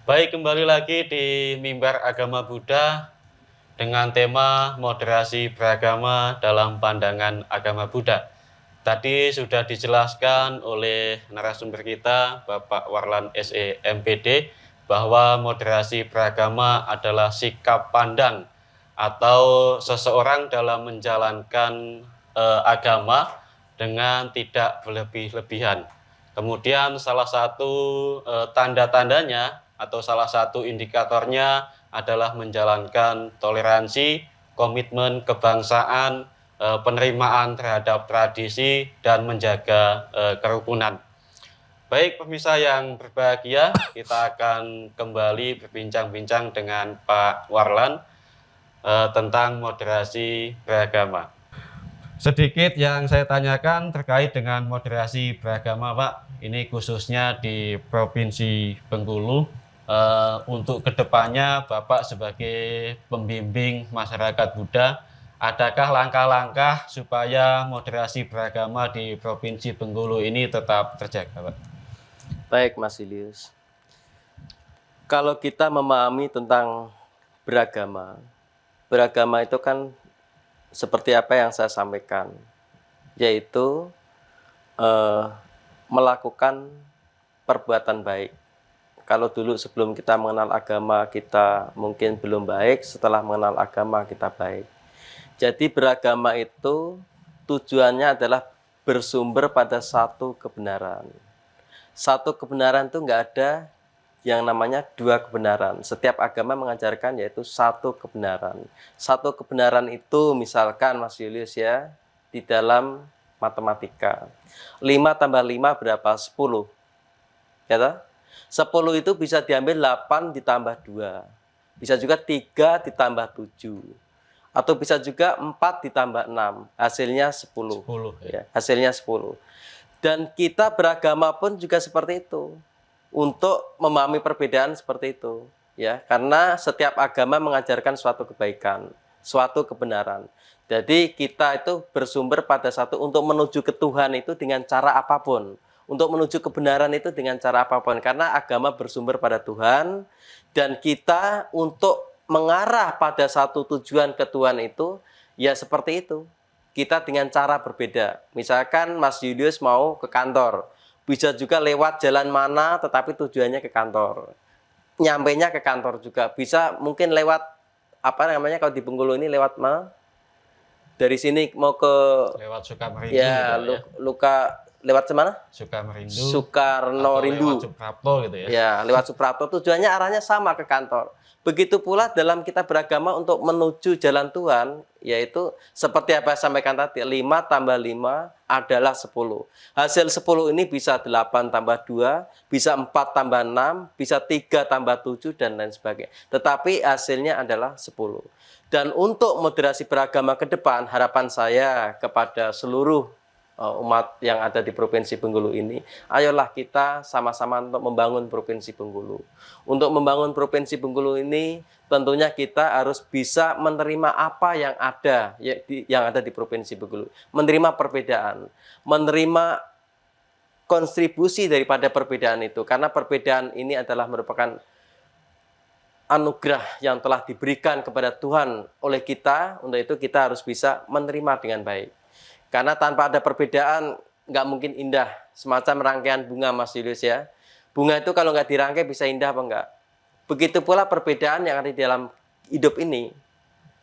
Baik, kembali lagi di Mimbar Agama Buddha dengan tema moderasi beragama dalam pandangan agama Buddha. Tadi sudah dijelaskan oleh narasumber kita, Bapak Warlan SE MPD, bahwa moderasi beragama adalah sikap pandang atau seseorang dalam menjalankan agama dengan tidak berlebih-lebihan. Kemudian salah satu tanda-tandanya atau salah satu indikatornya adalah menjalankan toleransi, komitmen kebangsaan, penerimaan terhadap tradisi, dan menjaga kerukunan. Baik pemirsa yang berbahagia, kita akan kembali berbincang-bincang dengan Pak Warlan tentang moderasi beragama. Sedikit yang saya tanyakan terkait dengan moderasi beragama, Pak. Ini khususnya di Provinsi Bengkulu. Untuk kedepannya, Bapak sebagai pembimbing masyarakat Buddha, adakah langkah-langkah supaya moderasi beragama di Provinsi Bengkulu ini tetap terjaga, Pak? Baik, Mas Julius. Kalau kita memahami tentang beragama itu kan seperti apa yang saya sampaikan, yaitu melakukan perbuatan baik. Kalau dulu sebelum kita mengenal agama kita mungkin belum baik, setelah mengenal agama kita baik. Jadi beragama itu tujuannya adalah bersumber pada satu kebenaran. Satu kebenaran itu nggak ada yang namanya dua kebenaran. Setiap agama mengajarkan yaitu satu kebenaran. Satu kebenaran itu misalkan Mas Julius ya, di dalam matematika. 5 tambah 5 berapa? 10. Ya toh? 10 itu bisa diambil 8 ditambah 2. Bisa juga 3 ditambah 7. Atau bisa juga 4 ditambah 6. Hasilnya 10. 10 ya. Hasilnya 10. Dan kita beragama pun juga seperti itu. Untuk memahami perbedaan seperti itu, ya, karena setiap agama mengajarkan suatu kebaikan, suatu kebenaran. Jadi kita itu bersumber pada satu untuk menuju ke Tuhan itu dengan cara apapun, untuk menuju kebenaran itu dengan cara apapun, karena agama bersumber pada Tuhan dan kita untuk mengarah pada satu tujuan ke Tuhan itu, ya seperti itu. Kita dengan cara berbeda. Misalkan Mas Julius mau ke kantor. Bisa juga lewat jalan mana tetapi tujuannya ke kantor. Nyampainya ke kantor juga. Bisa mungkin lewat apa namanya kalau di Bengkulu ini lewat mana? Dari sini mau ke lewat Sukamerindu ya, gitu, Luka lewat mana? Sukamerindu. Soekarno Rindu. Lewat Suprapto gitu ya. Ya, lewat Suprapto. Tujuannya arahnya sama ke kantor. Begitu pula dalam kita beragama untuk menuju jalan Tuhan, yaitu seperti apa saya sampaikan tadi, 5 tambah 5 adalah 10. Hasil 10 ini bisa 8 tambah 2, bisa 4 tambah 6, bisa 3 tambah 7, dan lain sebagainya. Tetapi hasilnya adalah 10. Dan untuk moderasi beragama ke depan, harapan saya kepada seluruh umat yang ada di Provinsi Bengkulu ini, ayolah kita sama-sama untuk membangun Provinsi Bengkulu. Untuk membangun Provinsi Bengkulu ini, tentunya kita harus bisa menerima apa yang ada di Provinsi Bengkulu, menerima perbedaan, menerima kontribusi daripada perbedaan itu, karena perbedaan ini adalah merupakan anugerah yang telah diberikan kepada Tuhan oleh kita. Untuk itu kita harus bisa menerima dengan baik. Karena tanpa ada perbedaan nggak mungkin indah. Semacam rangkaian bunga, Mas Julius ya. Bunga itu kalau nggak dirangkai bisa indah apa enggak? Begitu pula perbedaan yang ada di dalam hidup ini.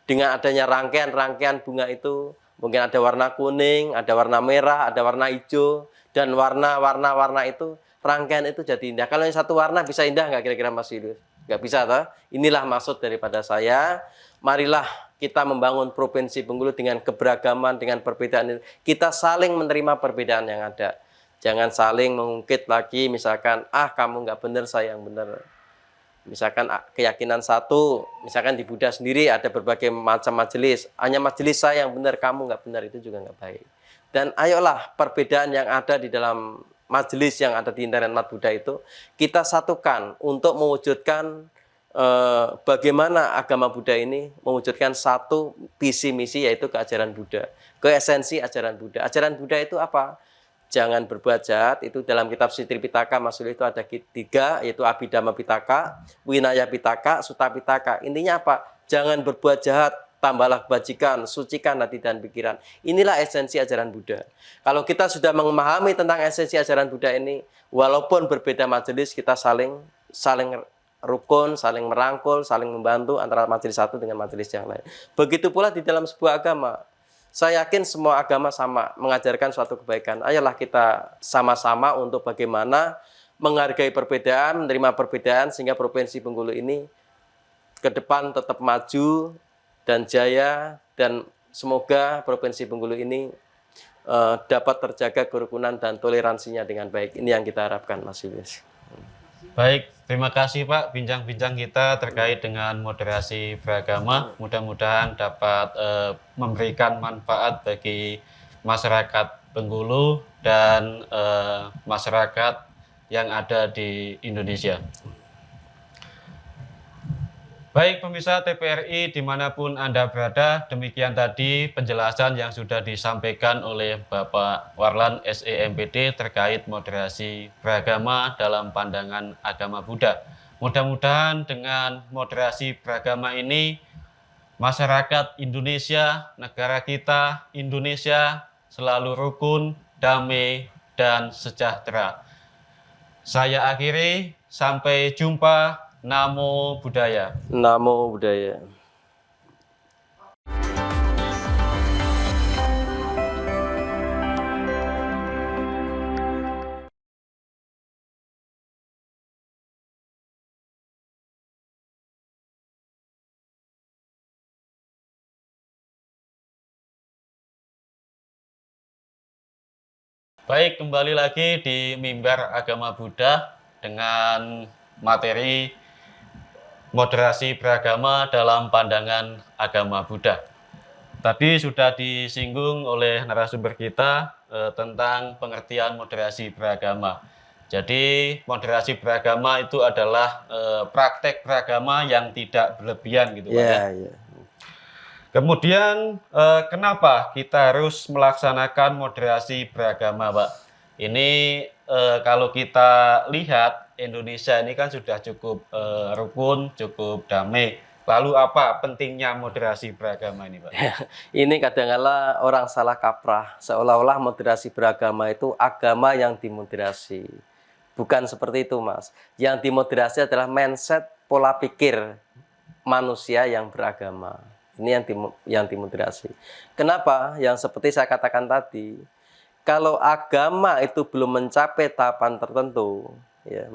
Dengan adanya rangkaian-rangkaian bunga itu, mungkin ada warna kuning, ada warna merah, ada warna hijau, dan warna-warna itu, rangkaian itu jadi indah. Kalau yang satu warna bisa indah nggak kira-kira Mas Julius? Nggak bisa, toh? Inilah maksud daripada saya. Marilah kita membangun Provinsi Bengkulu dengan keberagaman, dengan perbedaan itu. Kita saling menerima perbedaan yang ada. Jangan saling mengungkit lagi, misalkan, kamu nggak benar, saya yang benar. Misalkan keyakinan satu, misalkan di Buddha sendiri ada berbagai macam majelis. Hanya majelis saya yang benar, kamu nggak benar, itu juga nggak baik. Dan ayolah perbedaan yang ada di dalam majelis yang ada di internet Mat Buddha itu, kita satukan untuk mewujudkan bagaimana agama Buddha ini mewujudkan satu visi misi, yaitu keajaran Buddha, ke esensi ajaran Buddha. Ajaran Buddha itu apa? jangan berbuat jahat, itu dalam kitab Sri Tripitaka Mas Yuli itu ada 3, yaitu Abhidhamma Pitaka, Winaya Pitaka, Sutta Pitaka. Intinya apa? Jangan berbuat jahat, tambahlah kebajikan, sucikan hati dan pikiran. Inilah esensi ajaran Buddha. Kalau kita sudah memahami tentang esensi ajaran Buddha ini, walaupun berbeda majelis, kita saling rukun, saling merangkul, saling membantu antara majelis satu dengan majelis yang lain. Begitu pula di dalam sebuah agama. Saya yakin semua agama sama mengajarkan suatu kebaikan. Ayolah kita sama-sama untuk bagaimana menghargai perbedaan, menerima perbedaan, sehingga Provinsi Bengkulu ini ke depan tetap maju dan jaya, dan semoga Provinsi Bengkulu ini dapat terjaga kerukunan dan toleransinya dengan baik. Ini yang kita harapkan, Mas Julius. Baik, terima kasih Pak bincang-bincang kita terkait dengan moderasi beragama. Mudah-mudahan dapat memberikan manfaat bagi masyarakat Bengkulu dan masyarakat yang ada di Indonesia. Baik pemirsa TVRI dimanapun Anda berada, demikian tadi penjelasan yang sudah disampaikan oleh Bapak Warlan SEMPD terkait moderasi beragama dalam pandangan agama Buddha. Mudah-mudahan dengan moderasi beragama ini, masyarakat Indonesia, negara kita Indonesia selalu rukun, damai, dan sejahtera. Saya akhiri, sampai jumpa. Namo Buddhaya. Namo Buddhaya. Baik, kembali lagi di Mimbar Agama Buddha dengan materi moderasi beragama dalam pandangan agama Buddha. Tadi sudah disinggung oleh narasumber kita tentang pengertian moderasi beragama. Jadi moderasi beragama itu adalah praktek beragama yang tidak berlebihan gitu Pak ya. Yeah. Kemudian kenapa kita harus melaksanakan moderasi beragama Pak? Ini kalau kita lihat Indonesia ini kan sudah cukup rukun, cukup damai. Lalu apa pentingnya moderasi beragama ini Pak? Ini kadang-kala orang salah kaprah, seolah-olah moderasi beragama itu agama yang dimoderasi. Bukan seperti itu Mas. Yang dimoderasi adalah mindset, pola pikir manusia yang beragama. Ini yang dimoderasi. Kenapa? Yang seperti saya katakan tadi, kalau agama itu belum mencapai tahapan tertentu, ya,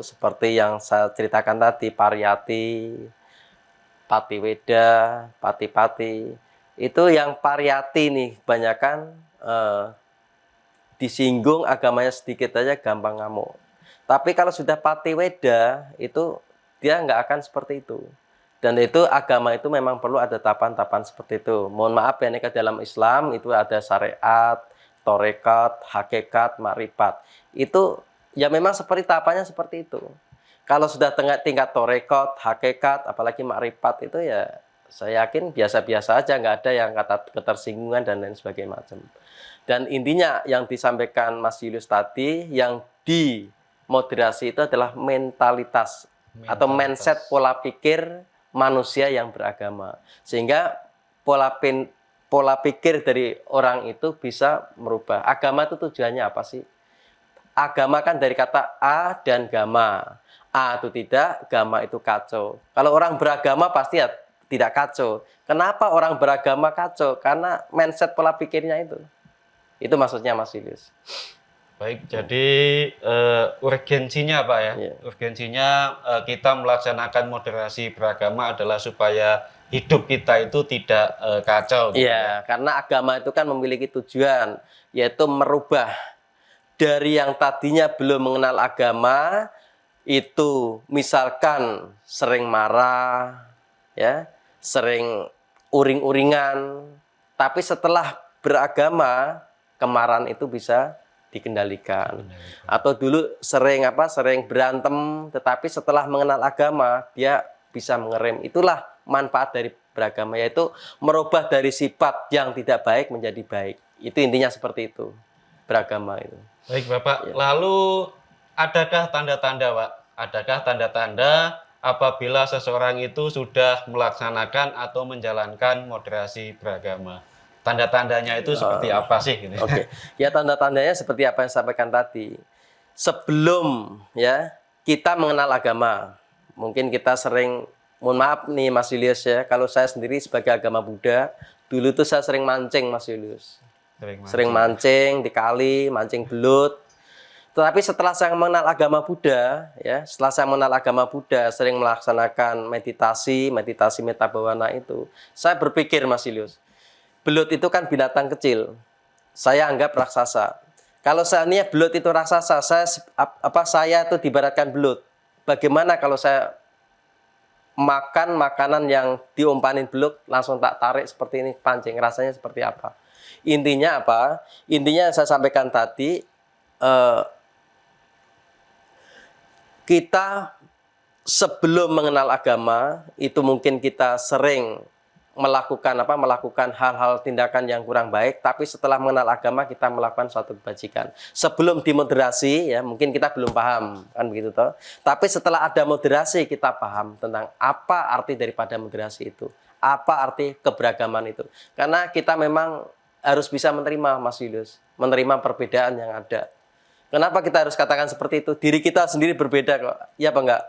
seperti yang saya ceritakan tadi, pariyati, patiweda, pati-pati, itu yang pariyati nih kebanyakan disinggung agamanya sedikit aja gampang ngamuk. Tapi kalau sudah patiweda itu dia nggak akan seperti itu. Dan itu agama itu memang perlu ada tahapan-tahapan seperti itu. Mohon maaf ya, ini dalam Islam itu ada syariat, torekat, hakikat, makrifat. Itu ya memang seperti tahapannya seperti itu. Kalau sudah tingkat torekat, hakikat, apalagi makrifat itu ya saya yakin biasa-biasa aja, nggak ada yang kata ketersinggungan dan lain sebagainya macam. Dan intinya yang disampaikan Mas Julius tadi, yang dimoderasi itu adalah mentalitas atau mindset, pola pikir manusia yang beragama, sehingga pola pikir dari orang itu bisa merubah. Agama itu tujuannya apa sih? Agama kan dari kata a dan gama. A itu tidak, gama itu kacau. Kalau orang beragama pasti ya tidak kacau. Kenapa orang beragama kacau? Karena mindset pola pikirnya itu. Itu maksudnya Mas Julius. Baik, jadi urgensinya Pak ya. Yeah. Urgensinya kita melaksanakan moderasi beragama adalah supaya hidup kita itu tidak kacau. Iya, ya. Karena agama itu kan memiliki tujuan, yaitu merubah dari yang tadinya belum mengenal agama, itu misalkan sering marah, ya, sering uring-uringan, tapi setelah beragama, kemarahan itu bisa dikendalikan. Atau dulu sering berantem, tetapi setelah mengenal agama dia bisa mengerem. Itulah manfaat dari beragama, yaitu merubah dari sifat yang tidak baik menjadi baik. Itu intinya seperti itu. beragama itu. Baik Bapak, Ya. lalu adakah tanda-tanda Pak? Adakah tanda-tanda apabila seseorang itu sudah melaksanakan atau menjalankan moderasi beragama? Tanda-tandanya itu seperti apa sih? Gitu. Oke, ya tanda-tandanya seperti apa yang saya sampaikan tadi. Sebelum ya kita mengenal agama, mungkin kita sering, mohon maaf nih Mas Julius ya, kalau saya sendiri sebagai agama Buddha, dulu tuh saya sering mancing Mas Julius. Sering mancing di kali, mancing belut. Tetapi setelah saya mengenal agama Buddha, ya, setelah saya mengenal agama Buddha, sering melaksanakan meditasi metabawana itu, saya berpikir Mas Julius, belut itu kan binatang kecil. Saya anggap raksasa. Kalau seandainya belut itu raksasa, saya itu diibaratkan belut. Bagaimana kalau saya makan makanan yang diumpanin belut, langsung tak tarik seperti ini, pancing, rasanya seperti apa? Intinya apa? Intinya yang saya sampaikan tadi, kita sebelum mengenal agama itu mungkin kita sering melakukan hal-hal tindakan yang kurang baik, tapi setelah mengenal agama kita melakukan suatu kebajikan. Sebelum dimoderasi ya mungkin kita belum paham kan begitu toh. Tapi setelah ada moderasi kita paham tentang apa arti daripada moderasi itu. Apa arti keberagaman itu. Karena kita memang harus bisa menerima Mas Yulus, menerima perbedaan yang ada. Kenapa kita harus katakan seperti itu? Diri kita sendiri berbeda kok. Iya apa enggak?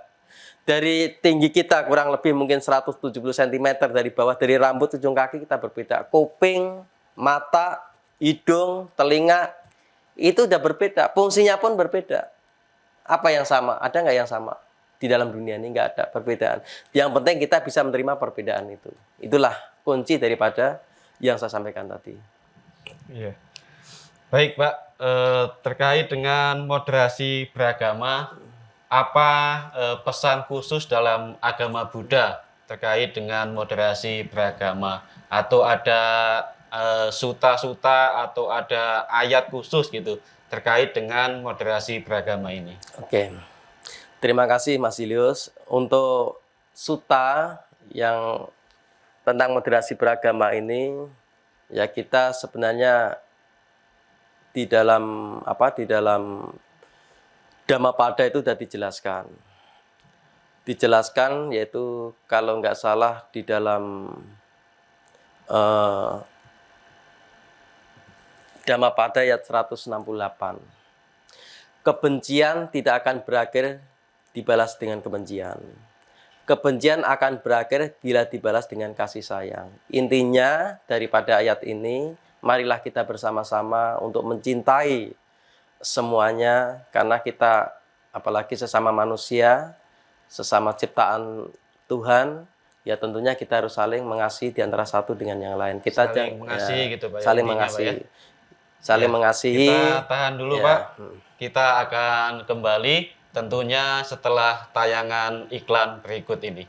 Dari tinggi kita kurang lebih mungkin 170 cm dari bawah, dari rambut ujung kaki kita berbeda. Kuping, mata, hidung, telinga, itu udah berbeda. Fungsinya pun berbeda. Apa yang sama? Ada nggak yang sama? Di dalam dunia ini nggak ada perbedaan. Yang penting kita bisa menerima perbedaan itu. Itulah kunci daripada yang saya sampaikan tadi. Iya. Baik Pak, terkait dengan moderasi beragama, apa pesan khusus dalam agama Buddha terkait dengan moderasi beragama? Atau ada suta-suta atau ada ayat khusus gitu terkait dengan moderasi beragama ini? Oke, terima kasih Mas Julius. Untuk suta yang tentang moderasi beragama ini, ya kita sebenarnya di dalam Dhammapada itu sudah dijelaskan yaitu kalau nggak salah di dalam Dhammapada ayat 168, kebencian tidak akan berakhir dibalas dengan kebencian. Kebencian akan berakhir bila dibalas dengan kasih sayang. Intinya daripada ayat ini, marilah kita bersama-sama untuk mencintai semuanya, karena kita apalagi sesama manusia, sesama ciptaan Tuhan, ya tentunya kita harus saling mengasihi di antara satu dengan yang lain. Kita saling mengasihi ya, gitu Pak. saling intinya, mengasihi. Pak, ya. Saling Ya, mengasihi. Kita tahan dulu ya. Pak. Kita akan kembali tentunya setelah tayangan iklan berikut ini.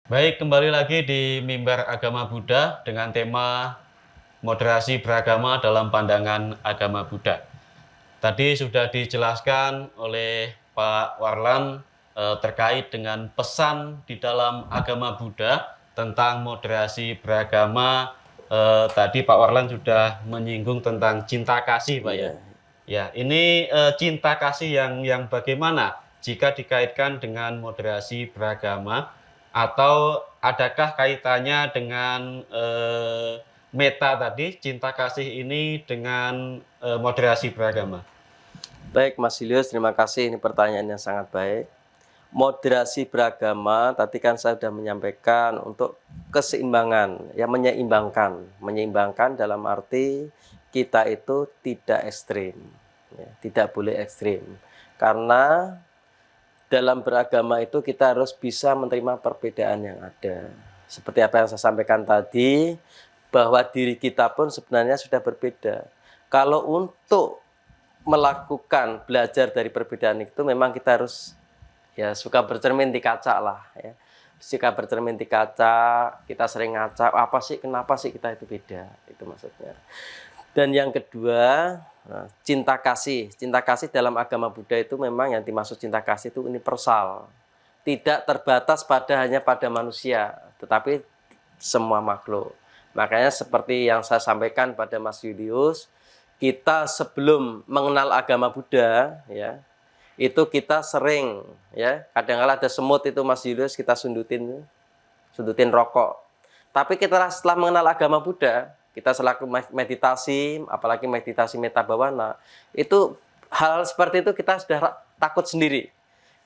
Baik, kembali lagi di Mimbar Agama Buddha dengan tema moderasi beragama dalam pandangan agama Buddha. Tadi sudah dijelaskan oleh Pak Warlan terkait dengan pesan di dalam agama Buddha tentang moderasi beragama. Tadi Pak Warlan sudah menyinggung tentang cinta kasih, Pak ya. Ya, ini cinta kasih yang bagaimana jika dikaitkan dengan moderasi beragama, atau adakah kaitannya dengan meta tadi, cinta kasih ini dengan moderasi beragama? Baik Mas Julius, terima kasih, ini pertanyaan yang sangat baik. Moderasi beragama tadi kan saya sudah menyampaikan untuk keseimbangan, ya menyeimbangkan dalam arti kita itu tidak ekstrim, ya, tidak boleh ekstrim, karena dalam beragama itu kita harus bisa menerima perbedaan yang ada. Seperti apa yang saya sampaikan tadi, bahwa diri kita pun sebenarnya sudah berbeda. Kalau untuk melakukan belajar dari perbedaan itu memang kita harus ya suka bercermin di kaca lah ya. Suka bercermin di kaca, kita sering ngaca, apa sih, kenapa sih kita itu beda, itu maksudnya. Dan yang kedua, cinta kasih. Cinta kasih dalam agama Buddha itu memang yang dimaksud cinta kasih itu universal. Tidak terbatas hanya pada manusia, tetapi semua makhluk. Makanya seperti yang saya sampaikan pada Mas Julius, kita sebelum mengenal agama Buddha ya, itu kita sering ya, kadang-kala ada semut itu Mas Julius, kita sundutin rokok. Tapi kita setelah mengenal agama Buddha, kita selaku meditasi, apalagi meditasi metta bhavana, itu hal seperti itu kita sudah takut sendiri.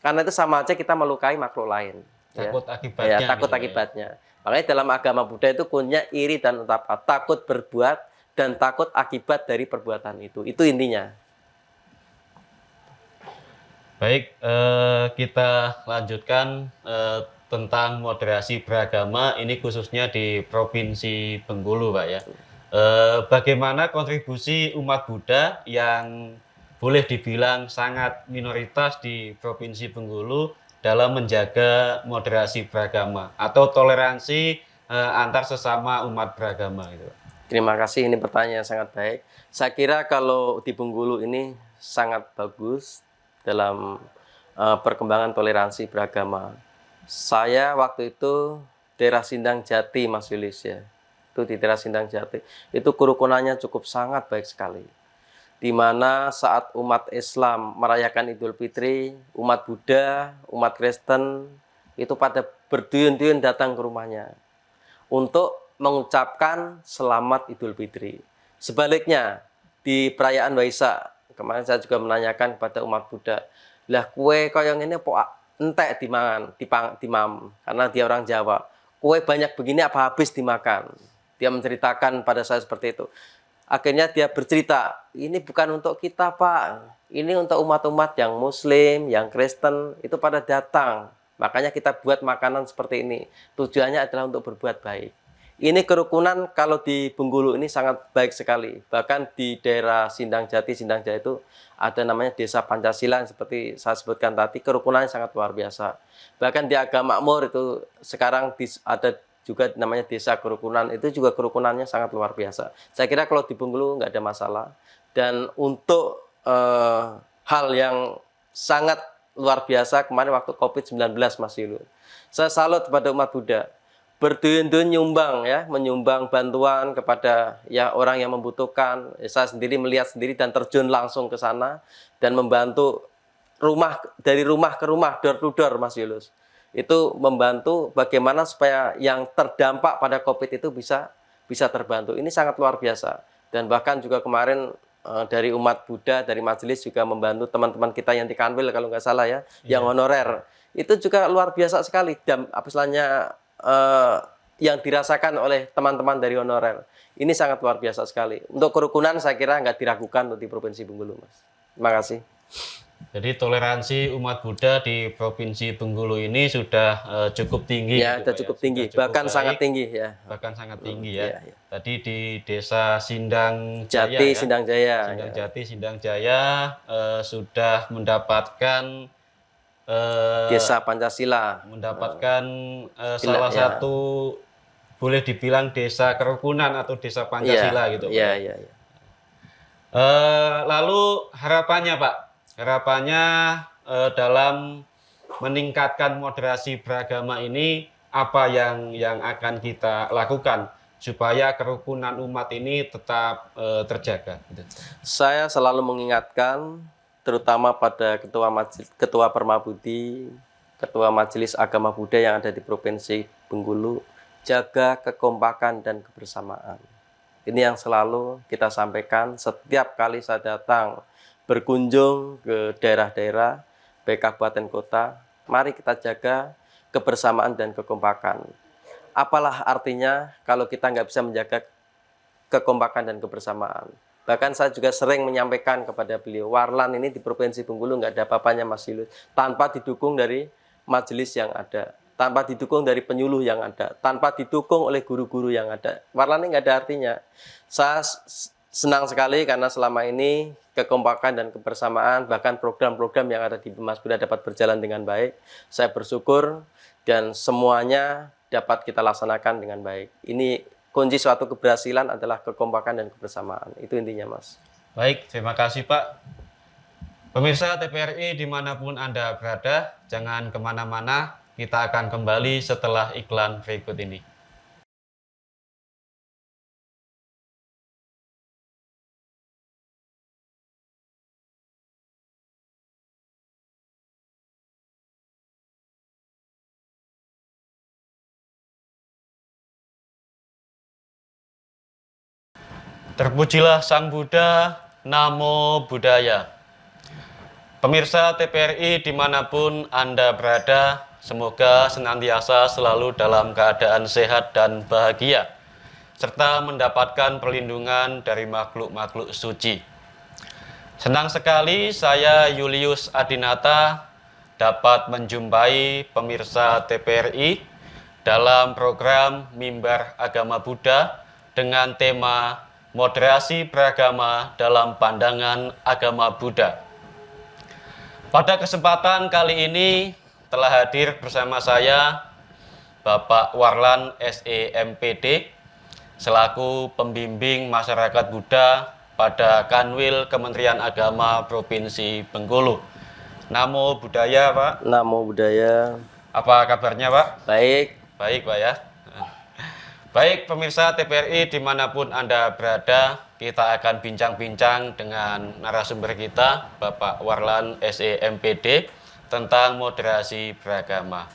Karena itu sama aja kita melukai makhluk lain. Takut ya. akibatnya. Ya, takut akibatnya. Makanya dalam agama Buddha itu punya iri dan utapa, takut berbuat dan takut akibat dari perbuatan itu. Itu intinya. Baik, kita lanjutkan tentang moderasi beragama, ini khususnya di Provinsi Bengkulu, Pak ya. Bagaimana kontribusi umat Buddha yang boleh dibilang sangat minoritas di Provinsi Bengkulu dalam menjaga moderasi beragama atau toleransi antar sesama umat beragama itu? Terima kasih, ini pertanyaan yang sangat baik. Saya kira kalau di Bengkulu ini sangat bagus dalam perkembangan toleransi beragama. Saya waktu itu daerah Sindang Jati, Mas Yulis ya. Itu di daerah Sindang Jati. Itu kerukunannya cukup sangat baik sekali. Di mana saat umat Islam merayakan Idul Fitri, umat Buddha, umat Kristen itu pada berduyun-duyun datang ke rumahnya untuk mengucapkan selamat Idul Fitri. Sebaliknya di perayaan Waisak, kemarin saya juga menanyakan kepada umat Buddha, lah kue koyong ini po entek dimam, karena dia orang Jawa. Kue banyak begini apa habis dimakan? Dia menceritakan pada saya seperti itu. Akhirnya dia bercerita, ini bukan untuk kita Pak, ini untuk umat-umat yang Muslim, yang Kristen, itu pada datang. Makanya kita buat makanan seperti ini. Tujuannya adalah untuk berbuat baik. Ini kerukunan kalau di Bengkulu ini sangat baik sekali. Bahkan di daerah Sindang Jati itu ada namanya desa Pancasila yang seperti saya sebutkan tadi, kerukunannya sangat luar biasa. Bahkan di agama Makmur itu sekarang ada juga namanya desa kerukunan, itu juga kerukunannya sangat luar biasa. Saya kira kalau di Bengkulu nggak ada masalah. Dan untuk hal yang sangat luar biasa kemarin waktu COVID-19 Mas Yulu, saya salut kepada umat Buddha, berduyun-duyun nyumbang ya, menyumbang bantuan kepada ya orang yang membutuhkan. Saya sendiri melihat sendiri dan terjun langsung ke sana dan membantu dari rumah ke rumah, door to door Mas Yulus. Itu membantu bagaimana supaya yang terdampak pada COVID itu bisa terbantu. Ini sangat luar biasa. Dan bahkan juga kemarin dari umat Buddha, dari majelis juga membantu teman-teman kita yang di Kanwil kalau nggak salah ya, yang honorer. Itu juga luar biasa sekali. Dan apalagi yang dirasakan oleh teman-teman dari honorer. Ini sangat luar biasa sekali. Untuk kerukunan saya kira nggak diragukan untuk di Provinsi Bengkulu, Mas. Terima kasih. Jadi toleransi umat Buddha di Provinsi Bengkulu ini sudah cukup tinggi. Ya, sudah cukup tinggi, bahkan baik, sangat tinggi ya. Bahkan sangat tinggi ya. Ya. Tadi di desa Sindang Jati, ya? Sindang Jaya. Sindang Jati, Sindang Jaya sudah mendapatkan desa Pancasila. Mendapatkan salah satu boleh dibilang desa kerukunan atau desa Pancasila gitu. Iya. Lalu harapannya Pak? Harapannya dalam meningkatkan moderasi beragama ini apa yang akan kita lakukan supaya kerukunan umat ini tetap terjaga? Saya selalu mengingatkan, terutama pada ketua Permabudi, ketua Majelis Agama Buddha yang ada di Provinsi Bengkulu, jaga kekompakan dan kebersamaan. Ini yang selalu kita sampaikan setiap kali saya datang berkunjung ke daerah-daerah, baik kabupaten kota, mari kita jaga kebersamaan dan kekompakan. Apalah artinya kalau kita nggak bisa menjaga kekompakan dan kebersamaan. Bahkan saya juga sering menyampaikan kepada beliau, Warlan ini di Provinsi Bengkulu nggak ada apa-apanya Mas Yulus, tanpa didukung dari majelis yang ada, tanpa didukung dari penyuluh yang ada, tanpa didukung oleh guru-guru yang ada. Warlan ini nggak ada artinya. Saya senang sekali karena selama ini kekompakan dan kebersamaan, bahkan program-program yang ada di Mas Buddha dapat berjalan dengan baik. Saya bersyukur dan semuanya dapat kita laksanakan dengan baik. Ini kunci suatu keberhasilan adalah kekompakan dan kebersamaan. Itu intinya, Mas. Baik, terima kasih Pak. Pemirsa TPRI dimanapun Anda berada, jangan kemana-mana, kita akan kembali setelah iklan berikut ini. Terpujilah Sang Buddha, Namo Buddhaya. Pemirsa TPRI dimanapun Anda berada, semoga senantiasa selalu dalam keadaan sehat dan bahagia, serta mendapatkan perlindungan dari makhluk-makhluk suci. Senang sekali saya Julius Adinata dapat menjumpai pemirsa TPRI dalam program Mimbar Agama Buddha dengan tema Moderasi Beragama dalam Pandangan Agama Buddha. Pada kesempatan kali ini telah hadir bersama saya Bapak Warlan SE-MPD selaku pembimbing masyarakat Buddha pada Kanwil Kementerian Agama Provinsi Bengkulu. Namo Buddhaya, Pak. Namo Buddhaya. Apa kabarnya, Pak? Baik. Baik, Pak ya. Baik, pemirsa TPRI dimanapun Anda berada, kita akan bincang-bincang dengan narasumber kita, Bapak Warlan SE-MPD, tentang moderasi beragama.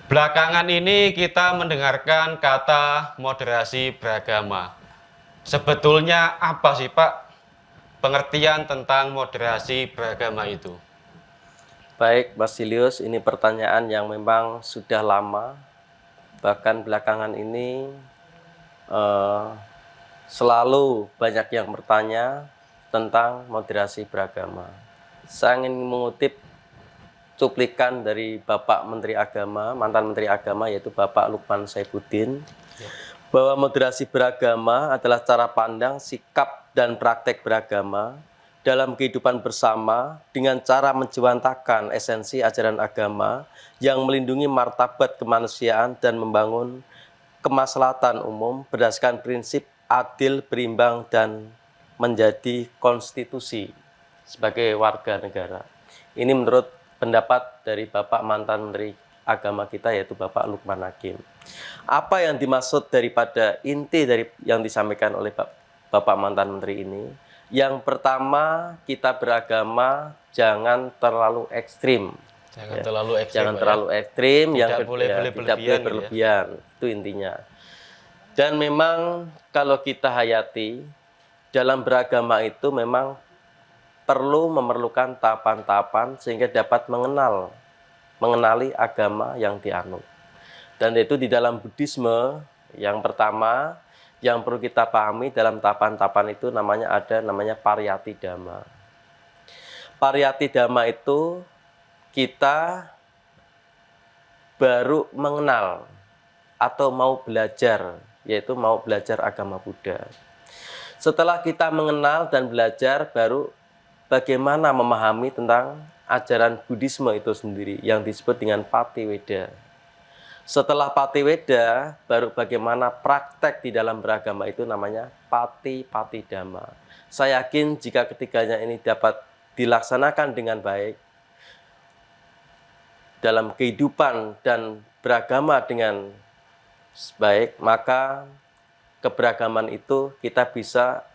Belakangan ini kita mendengarkan kata moderasi beragama. Sebetulnya apa sih Pak pengertian tentang moderasi beragama itu? Baik, Mas Julius, ini pertanyaan yang memang sudah lama. Bahkan belakangan ini selalu banyak yang bertanya tentang moderasi beragama. Saya ingin mengutip cuplikan dari Bapak Menteri Agama, mantan Menteri Agama, yaitu Bapak Lukman Saifuddin, bahwa moderasi beragama adalah cara pandang, sikap, dan praktek beragama dalam kehidupan bersama dengan cara menjiwantakan esensi ajaran agama yang melindungi martabat kemanusiaan dan membangun kemaslahatan umum berdasarkan prinsip adil, berimbang, dan menjadi konstitusi sebagai warga negara. Ini menurut pendapat dari Bapak mantan Menteri Agama kita, yaitu Bapak Lukman Hakim. Apa yang dimaksud daripada inti dari yang disampaikan oleh Bapak mantan Menteri ini? Yang pertama, kita beragama jangan terlalu ekstrim. Jangan terlalu ekstrim, tidak boleh berlebihan. Itu intinya. Dan memang kalau kita hayati dalam beragama itu memang memerlukan tahapan-tahapan sehingga dapat mengenali agama yang dianut. Dan itu di dalam Buddhisme yang pertama yang perlu kita pahami dalam tahapan-tahapan itu namanya pariyati dhamma. Pariyati dhamma itu kita baru mengenal atau mau belajar, yaitu mau belajar agama Buddha. Setelah kita mengenal dan belajar, baru bagaimana memahami tentang ajaran Buddhisme itu sendiri yang disebut dengan Patiweda. Setelah Patiweda, baru bagaimana praktek di dalam beragama itu namanya Pati-Pati Dhamma. Saya yakin jika ketiganya ini dapat dilaksanakan dengan baik dalam kehidupan dan beragama dengan baik, maka keberagaman itu kita bisa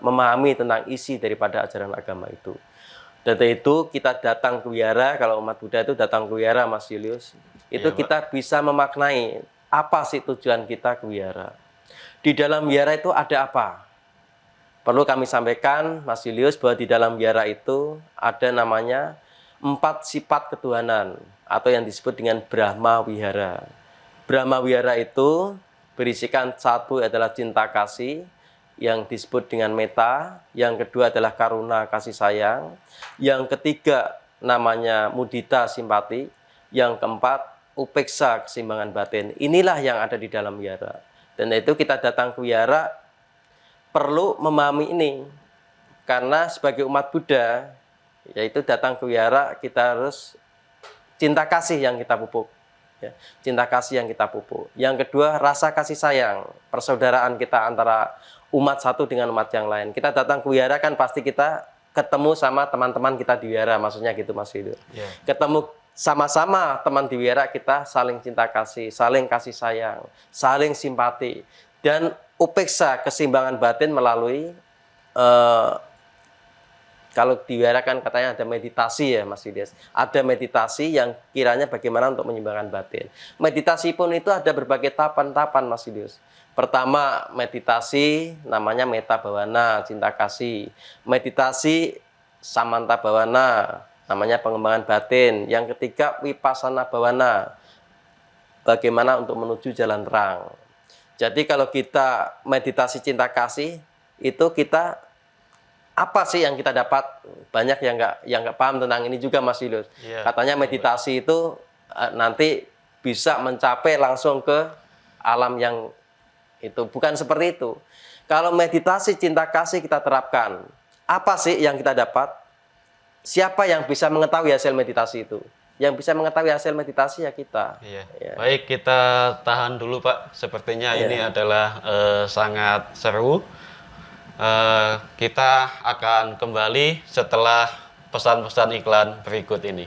memahami tentang isi daripada ajaran agama itu. Dan itu kita datang ke wihara, kalau umat Buddha itu datang ke wihara, Mas Julius, itu ya, kita bisa memaknai apa sih tujuan kita ke wihara. Di dalam wihara itu ada apa? Perlu kami sampaikan, Mas Julius, bahwa di dalam wihara itu ada namanya 4 sifat ketuhanan atau yang disebut dengan Brahma Wihara. Brahma Wihara itu berisikan satu adalah cinta kasih yang disebut dengan metta, yang kedua adalah karuna kasih sayang, yang ketiga namanya mudita simpati, yang keempat upeksa keseimbangan batin. Inilah yang ada di dalam wihara. Dan itu kita datang ke wihara perlu memahami ini. Karena sebagai umat Buddha, yaitu datang ke wihara, kita harus cinta kasih yang kita pupuk. Ya, cinta kasih yang kita pupuk. Yang kedua, rasa kasih sayang, persaudaraan kita antara umat satu dengan umat yang lain. Kita datang ke wihara kan pasti kita ketemu sama teman-teman kita di wihara, maksudnya gitu Mas Widur. Yeah. Ketemu sama-sama teman di wihara, kita saling cinta kasih, saling kasih sayang, saling simpati, dan upeksa, keseimbangan batin melalui kalau di wihara kan katanya ada meditasi ya Mas Widias. Ada meditasi yang kiranya bagaimana untuk menyeimbangkan batin. Meditasi pun itu ada berbagai tahapan-tahapan Mas Widias. Pertama meditasi namanya metta bhavana, cinta kasih. Meditasi samanta bhavana, namanya pengembangan batin. Yang ketiga vipassana bhavana, bagaimana untuk menuju jalan terang. Jadi kalau kita meditasi cinta kasih, itu kita apa sih yang kita dapat? Banyak yang nggak paham tentang ini juga Mas Yulus. Yeah. Katanya meditasi itu nanti bisa mencapai langsung ke alam yang itu. Bukan seperti itu. Kalau meditasi cinta kasih kita terapkan, apa sih yang kita dapat? Siapa yang bisa mengetahui hasil meditasi itu? Yang bisa mengetahui hasil meditasi ya kita. Iya. Ya. Baik, kita tahan dulu Pak. Sepertinya ini adalah sangat seru. Kita akan kembali setelah pesan-pesan iklan berikut ini.